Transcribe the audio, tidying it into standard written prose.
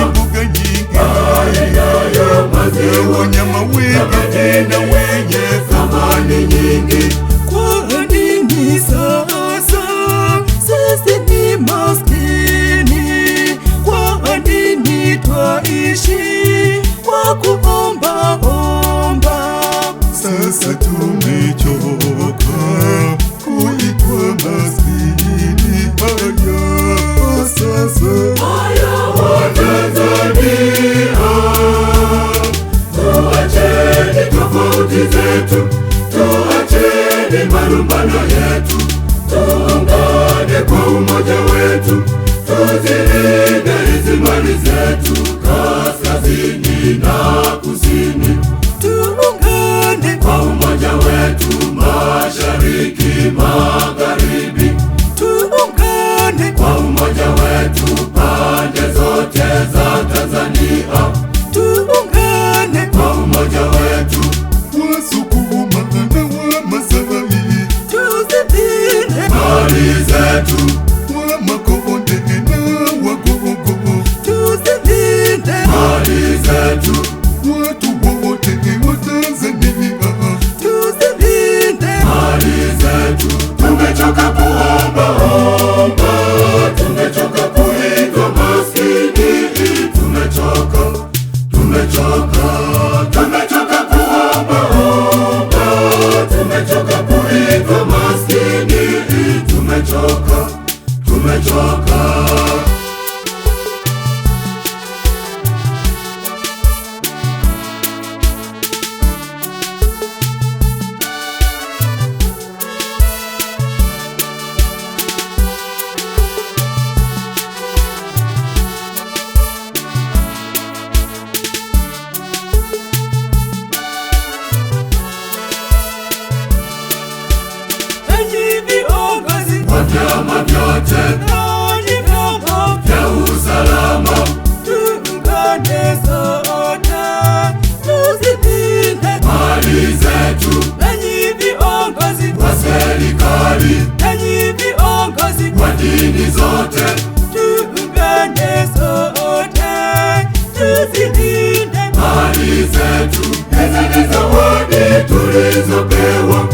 wenye mbuga nyingi, wanyama wengi na wenye thamani nyingi. Kwa nini sasa sisi ni maskini? Kwa nini twaishi kwa kuomba? Sasa tumechoka kuitwa maskini. Haya Watanzania, tuacheni tofauti zetu, tuacheni malumbano yetu, tuungane kwa umoja wetu, tuzilinde hizi mali zetu, kaskazini na kusini. Tuungane kwa umoja wetu, mashariki magharibi. Tuungane kwa umoja wetu, pande zote za Tanzania. Tuungane kwa umoja wetu, Wasukuma na Wamasai. Tuzilinde mali zetu, Wamakonde na Wagogo. Tuzilinde mali zetu, watu wote wa Tanzania. Tuzilinde mali zetu. Tumechoka kuomba, tumechoka kuitwa maskini, tumechoka kuomba, tumechoka kuitwa maskini, tumechoka. Vyama vyote vya usalama, tuungane sote, tuzilinde mali zetu. Enyi viongozi wa serikali, enyi viongozi wa dini zote, tuungane sote, tuzilinde mali zetu. Hizi ni zawadi tulizopewa